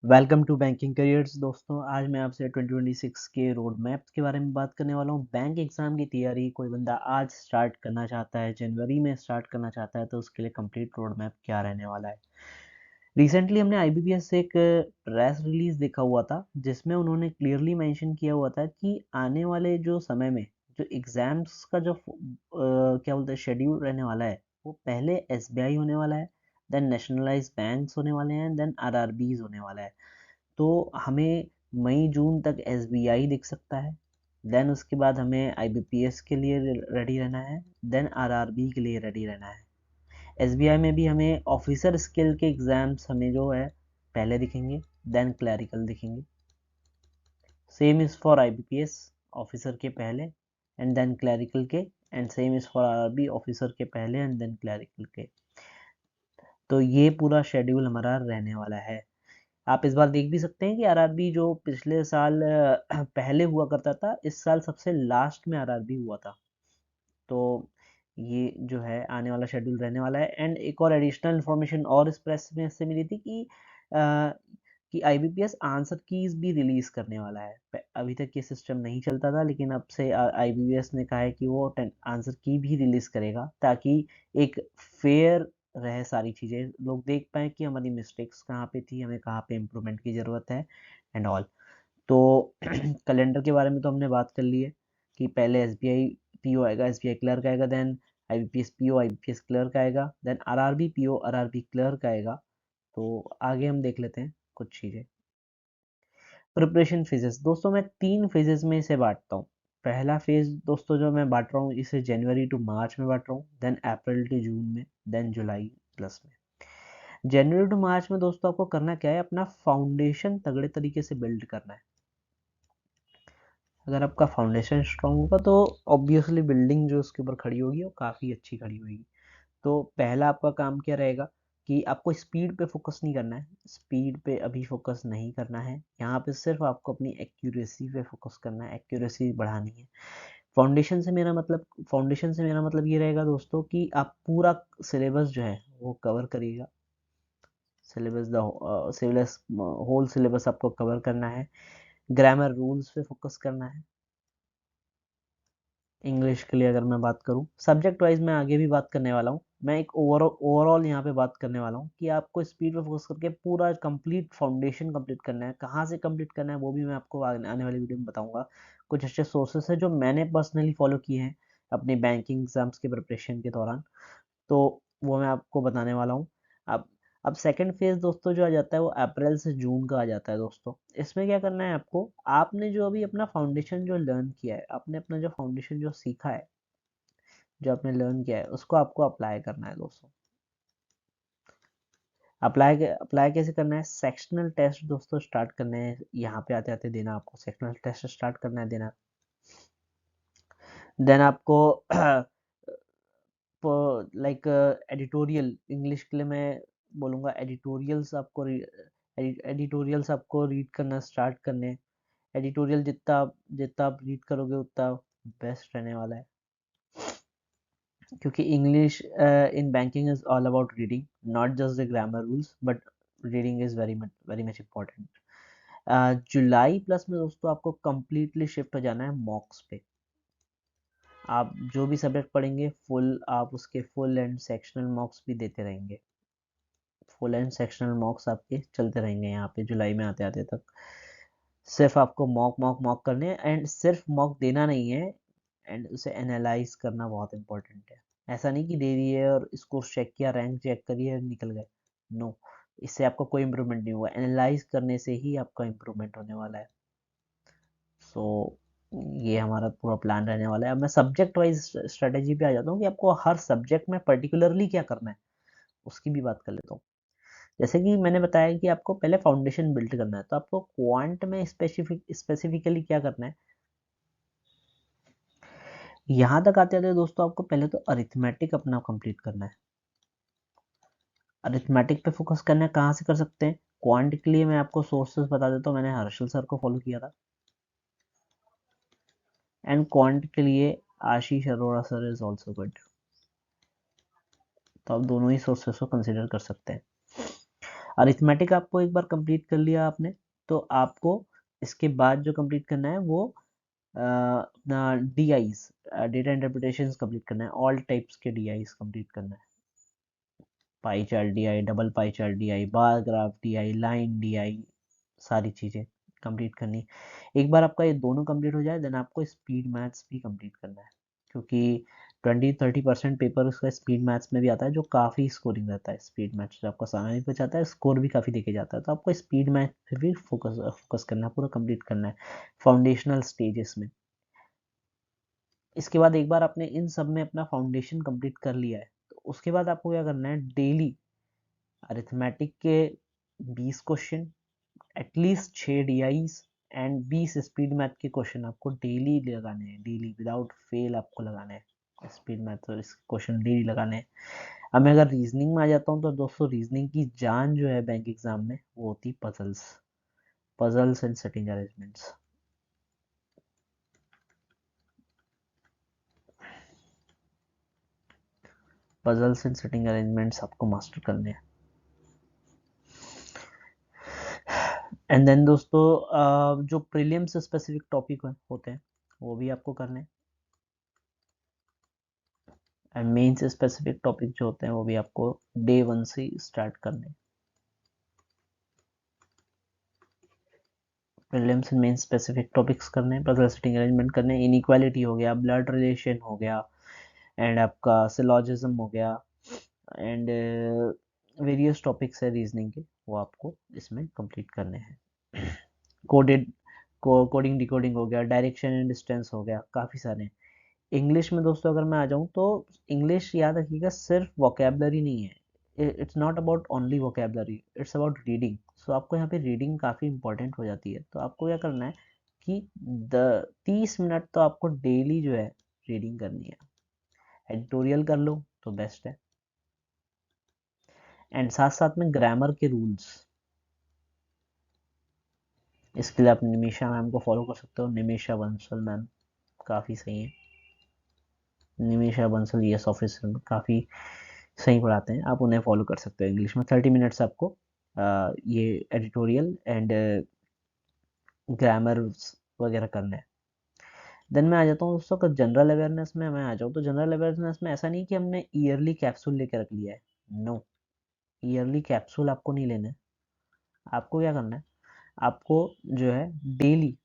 Welcome to banking careers. दोस्तों, आज मैं आपसे 2026 के रोड मैप के बारे में बात करने वाला हूँ। बैंक एग्जाम की तैयारी कोई बंदा आज स्टार्ट करना चाहता है, जनवरी में स्टार्ट करना चाहता है, तो उसके लिए कंप्लीट रोड मैप क्या रहने वाला है। रिसेंटली हमने आईबीपीएस से एक प्रेस रिलीज देखा हुआ था, जिसमें उन्होंने क्लियरली मेंशन किया हुआ था कि आने वाले जो समय में जो एग्जाम्स का जो क्या बोलते हैं शेड्यूल रहने वाला है, वो पहले एसबीआई होने वाला है, देन नेशनलाइज्ड बैंक्स होने वाले हैं, देन आरआरबीज होने वाला है। तो हमें मई जून तक एसबीआई दिख सकता है, देन उसके बाद हमें आईबीपीएस के लिए रेडी रहना है, देन आरआरबी के लिए रेडी रहना है। एसबीआई में भी हमें ऑफिसर स्किल के एग्जाम्स हमें जो है पहले दिखेंगे, देन क्लैरिकल दिखेंगे। Same is for IBPS, officer के पहले एंड देन क्लैरिकल के, and same is for RRB, officer के पहले एंड देन क्लैरिकल के। तो ये पूरा शेड्यूल हमारा रहने वाला है। आप इस बार देख भी सकते हैं कि आरआरबी जो पिछले साल पहले हुआ करता था, इस साल सबसे लास्ट में आरआरबी हुआ था। तो ये जो है आने वाला शेड्यूल रहने वाला है। एंड एक और एडिशनल इन्फॉर्मेशन और इस प्रेस में से मिली थी कि आईबीपीएस आंसर कीज भी रिलीज करने वाला है। अभी तक ये सिस्टम नहीं चलता था, लेकिन अब से आईबीपीएस ने कहा है कि वो आंसर की भी रिलीज करेगा, ताकि एक फेयर रहे सारी चीज़ें, लोग देख पाए कि हमारी मिस्टेक्स कहाँ पे थी, हमें कहाँ पे इम्प्रूवमेंट की ज़रूरत है एंड ऑल। तो कैलेंडर के बारे में तो हमने बात कर ली है कि पहले एसबीआई पीओ आएगा, एसबीआई क्लर्क आएगा, then IBPS PO, IBPS clerk आएगा, then RRB PO, RRB clerk आएगा। तो आगे हम देख लेते हैं कुछ चीज़ें। प्रिपरेशन फेजेस दोस्तों, मैं 3 फेजेस में इसे बांटता हूँ। पहला फेज दोस्तों जो मैं बांट रहा हूँ, इसे जनवरी टू मार्च में बांट रहा हूँ, देन अप्रैल टू जून में, देन जुलाई प्लस में। जनवरी टू मार्च में दोस्तों आपको करना क्या है, अपना फाउंडेशन तगड़े तरीके से बिल्ड करना है। अगर आपका फाउंडेशन स्ट्रांग होगा तो ऑब्वियसली बिल्डिंग जो उसके ऊपर खड़ी होगी वो काफ़ी अच्छी खड़ी होगी। तो पहला आपका काम क्या रहेगा कि आपको स्पीड पे फोकस नहीं करना है, स्पीड पे अभी फोकस नहीं करना है। यहाँ पे सिर्फ आपको अपनी एक्यूरेसी पे फोकस करना है, एक्यूरेसी बढ़ानी है। फाउंडेशन से मेरा मतलब ये रहेगा दोस्तों कि आप पूरा सिलेबस जो है वो कवर करिएगा। Syllabus the syllabus whole syllabus आपको कवर करना है। ग्रामर रूल्स पे फोकस करना है। इंग्लिश के लिए अगर मैं बात करूं, सब्जेक्ट वाइज मैं आगे भी बात करने वाला हूं। मैं एक ओवरऑल यहाँ पे बात करने वाला हूँ कि आपको स्पीड पे फोकस करके पूरा कंप्लीट फाउंडेशन कंप्लीट करना है। कहाँ से कंप्लीट करना है वो भी मैं आपको आने वाली वीडियो में बताऊंगा। कुछ अच्छे सोर्सेस हैं जो मैंने पर्सनली फॉलो किए हैं अपनी बैंकिंग एग्जाम्स के प्रिपरेशन के दौरान, तो वो मैं आपको बताने वाला हूँ। अब अब सेकंड फेज दोस्तों जो आ जाता है वो अप्रैल से जून का आ जाता है दोस्तों। इसमें क्या करना है आपको, आपने जो अभी अपना फाउंडेशन जो लर्न किया है, आपने अपना जो फाउंडेशन जो सीखा है, जो आपने लर्न किया है, उसको आपको अप्लाई करना है दोस्तों। अप्लाई कैसे करना है, सेक्शनल टेस्ट दोस्तों स्टार्ट करने हैं, यहाँ पे आते आते देना, आपको सेक्शनल टेस्ट स्टार्ट करना है देना। देन आपको लाइक एडिटोरियल, इंग्लिश के लिए मैं बोलूँगा एडिटोरियल्स आपको रीड करना स्टार्ट करने। एडिटोरियल जितना आप रीड करोगे उतना बेस्ट रहने वाला है, क्योंकि English in banking is all about reading, not just the grammar rules, but reading is very much important. July plus में दोस्तों आपको कंप्लीटली शिफ्ट हो जाना है मॉक्स पे। आप जो भी सब्जेक्ट पढ़ेंगे फुल, आप उसके फुल एंड सेक्शनल मॉक्स भी देते रहेंगे। फुल एंड सेक्शनल मॉक्स आपके चलते रहेंगे यहाँ पे जुलाई में आते आते तक। सिर्फ आपको मॉक मॉक मॉक करने हैं, एंड सिर्फ मॉक देना नहीं है, एंड उसे एनालाइज करना बहुत इंपॉर्टेंट है। ऐसा नहीं कि दे दिए और इसको चेक किया, रैंक चेक करिए और निकल गए। नो, इससे आपका कोई इम्प्रूवमेंट नहीं हुआ। एनालाइज करने से ही आपका इम्प्रूवमेंट होने वाला है। सो ये हमारा पूरा प्लान रहने वाला है। अब मैं सब्जेक्ट वाइज स्ट्रेटेजी पे आ जाता हूँ कि आपको हर सब्जेक्ट में पर्टिकुलरली क्या करना है, उसकी भी बात कर लेता हूँ। जैसे कि मैंने बताया कि आपको पहले फाउंडेशन बिल्ड करना है, तो आपको क्वांट में स्पेसिफिकली क्या करना है। यहाँ तक आते आते दोस्तों आपको पहले तो अरिथमेटिक अपना कंप्लीट करना है। अरिथमेटिक पे फोकस करना है, कहाँ से कर सकते हैं। क्वांट के लिए मैं आपको सोर्सेस बता देता हूँ, मैंने हर्षल सर को फॉलो किया था। एंड क्वांट के लिए Ashish Arora sir is also good. तो आप दोनों ही सोर्सेस को कंसिडर कर सकते हैं। अरिथमेटिक आपको एक बार कंप्लीट कर लिया आपने, तो आपको इसके बाद जो कंप्लीट करना है वो अपना D eyes, data interpretation complete करना है, ऑल टाइप्स के डी आईज कंप्लीट करना है। Pie chart D I, double pie chart D I, bar graph D I, line D I, सारी चीज़ें कंप्लीट करनी। एक बार आपका ये दोनों कंप्लीट हो जाए देन आपको स्पीड मैथ्स भी कंप्लीट करना है, क्योंकि 20-30% पेपर उसका स्पीड मैथ्स में भी आता है, जो काफ़ी स्कोरिंग रहता है। स्पीड मैथ्स जो आपका समय भी बचाता है, स्कोर भी काफ़ी देके जाता है, तो आपको स्पीड मैथ्स पे भी फोकस फोकस करना है, पूरा कंप्लीट करना है फाउंडेशनल स्टेजेस में। इसके बाद एक बार आपने इन सब में अपना फाउंडेशन कंप्लीट कर लिया है, तो उसके बाद आपको क्या करना है, डेली अरिथमेटिक के 20 question, at least 6 DIs and 20 speed math के क्वेश्चन आपको डेली लगाने हैं, डेली विदाउट फेल आपको लगाने हैं स्पीड मैथ, और इस क्वेश्चन डेली लगाने हैं। अब मैं अगर रीजनिंग में आ जाता हूँ तो दोस्तों रीजनिंग की जान जो है बैंक एग्जाम में वो होती puzzles, puzzles and setting arrangements. Puzzles and setting arrangements आपको मास्टर करने हैं। एंड देन दोस्तों जो प्रीलियम से स्पेसिफिक टॉपिक होते हैं वो भी आपको करने हैं, एंड मेन से स्पेसिफिक टॉपिक जो होते हैं वो भी आपको डे 1 से स्टार्ट करने हैं। Prelims and main specific topics करने हैं, पजल सेटिंग अरेंजमेंट करने हैं, इनइक्वालिटी हो गया, ब्लड रिलेशन हो गया, एंड आपका सिलॉजिज्म हो गया, एंड वेरियस टॉपिक्स है रीजनिंग के, वो आपको इसमें कंप्लीट करने हैं। कोडेड कोडिंग डिकोडिंग हो गया, डायरेक्शन एंड डिस्टेंस हो गया, काफ़ी सारे हैं। इंग्लिश में दोस्तों अगर मैं आ जाऊँ तो इंग्लिश याद रखिएगा सिर्फ वोकेबलरी नहीं है, it's not about only vocabulary, it's about reading. So आपको यहाँ पे रीडिंग काफ़ी इंपॉर्टेंट हो जाती है, तो आपको क्या करना है कि 30 मिनट तो आपको डेली जो है रीडिंग करनी है। एडिटोरियल कर लो तो बेस्ट है, एंड साथ साथ में ग्रामर के रूल्स, इसके लिए आप निमिषा मैम को फॉलो कर सकते हो, निमिषा बंसल मैम काफ़ी सही है, निमिषा बंसल यस ऑफिसर काफ़ी सही पढ़ाते हैं, आप उन्हें फॉलो कर सकते हो। इंग्लिश में 30 मिनट्स आपको ये एडिटोरियल एंड ग्रामर वगैरह करना है। देन मैं आ जाता हूँ दोस्तों, अगर जनरल अवेयरनेस में मैं आ जाऊँ तो जनरल अवेयरनेस में ऐसा नहीं कि हमने ईयरली कैप्सूल लेके रख लिया है, नो, ईयरली कैप्सूल आपको नहीं लेना है। आपको क्या करना है, आपको जो है डेली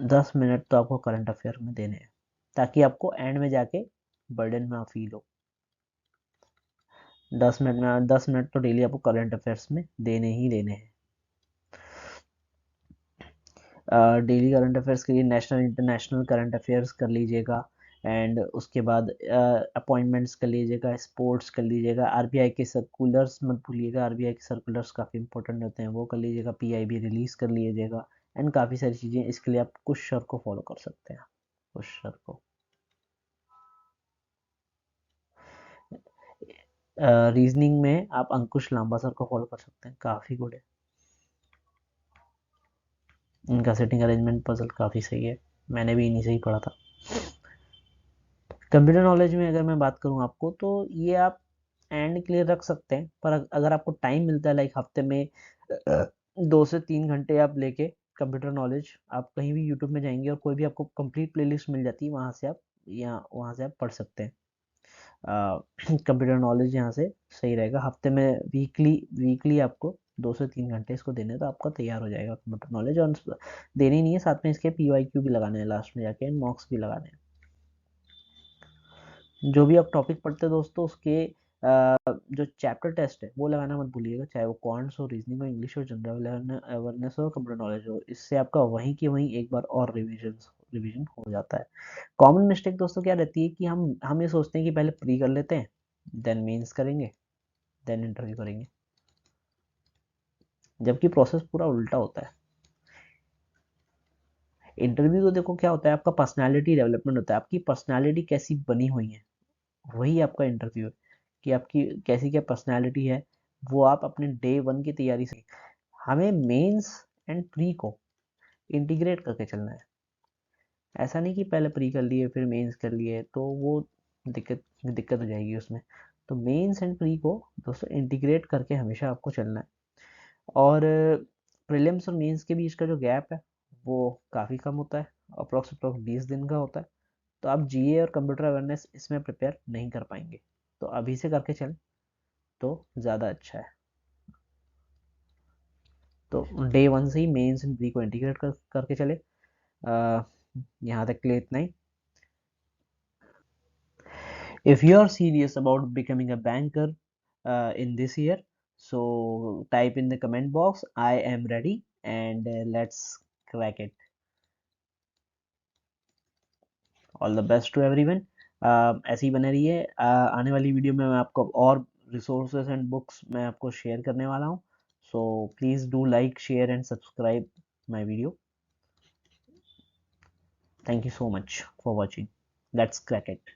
10 मिनट तो आपको करंट अफेयर में देने हैं, ताकि आपको एंड में जाके बर्डन ना फील हो। 10 मिनट में 10 मिनट तो डेली आपको करंट अफेयर्स में देने ही देने हैं। डेली करंट अफेयर्स के लिए नेशनल इंटरनेशनल करंट अफेयर्स कर लीजिएगा, एंड उसके बाद अपॉइंटमेंट्स कर लीजिएगा, स्पोर्ट्स कर लीजिएगा, आरबीआई के सर्कुलर्स मत भूलिएगा, आरबीआई के सर्कुलर्स काफ़ी इंपॉर्टेंट होते हैं, वो कर लीजिएगा, पीआईबी रिलीज़ कर लीजिएगा, एंड काफ़ी सारी चीज़ें इसके लिए आप कुछ सर को फॉलो कर सकते हैं, कुछ सर को। रीजनिंग में आप अंकुश लांबा सर को फॉलो कर सकते हैं, काफ़ी गुड है, इनका सेटिंग अरेंजमेंट पजल काफ़ी सही है, मैंने भी इन्हीं से ही पढ़ा था। कंप्यूटर नॉलेज में अगर मैं बात करूँ आपको, तो ये आप एंड के लिए रख सकते हैं, पर अगर आपको टाइम मिलता है, लाइक हफ्ते में 2 से 3 घंटे आप लेके कंप्यूटर नॉलेज, आप कहीं भी यूट्यूब में जाएंगे और कोई भी आपको कंप्लीट प्लेलिस्ट मिल जाती है, वहाँ से आप वहाँ से आप पढ़ सकते हैं। कंप्यूटर नॉलेज यहाँ से सही रहेगा, हफ्ते में वीकली वीकली आपको 2 से 3 घंटे इसको देने, तो आपका तैयार हो जाएगा कंप्यूटर नॉलेज, और देनी नहीं है, साथ में इसके पीवाईक्यू भी लगाने हैं लास्ट में जाके, एंड मॉक्स भी लगाने हैं। जो भी आप टॉपिक पढ़ते हैं दोस्तों, उसके जो चैप्टर टेस्ट है वो लगाना मत भूलिएगा, चाहे वो क्वांट्स हो, रीजनिंग हो, इंग्लिश हो, जनरल अवेयरनेस हो, कंप्यूटर नॉलेज हो, इससे आपका वहीं की वहीं एक बार और रिवीजन हो जाता है। कॉमन मिस्टेक दोस्तों क्या रहती है कि हम ये सोचते हैं कि पहले प्री कर लेते हैं, देन मेंस करेंगे, देन इंटरव्यू करेंगे, जबकि प्रोसेस पूरा उल्टा होता है। इंटरव्यू तो देखो क्या होता है, आपका पर्सनालिटी डेवलपमेंट होता है, आपकी पर्सनालिटी कैसी बनी हुई है, वही आपका इंटरव्यू है, कि आपकी कैसी क्या पर्सनालिटी है, वो आप अपने डे 1 की तैयारी से, हमें मेंस एंड प्री को इंटीग्रेट करके चलना है। ऐसा नहीं कि पहले प्री कर लिए फिर मेंस कर लिए, तो वो दिक्कत दिक्कत हो जाएगी उसमें। तो मेंस एंड प्री को दोस्तों इंटीग्रेट करके हमेशा आपको चलना है। और प्रीलिम्स और मेंस के बीच का जो गैप है वो काफ़ी कम होता है, अप्रॉक्स 20 दिन का होता है। तो आप जीए और कंप्यूटर अवेयरनेस इसमें प्रिपेयर नहीं कर पाएंगे, तो अभी से करके चलें तो ज़्यादा अच्छा है। तो डे वन से ही मेंस एंड प्री को इंटीग्रेट करके चले। यहाँ तक के लिए इतना ही। If you are serious about becoming a banker in this year, so type in the comment box, I am ready, and let's crack it. All the best to everyone. ऐसे ही बने रहिए। आने वाली वीडियो में मैं आपको और रिसोर्सेज एंड बुक्स मैं आपको शेयर करने वाला हूँ। So please do like, share and subscribe my video. Thank you so much for watching. Let's crack it.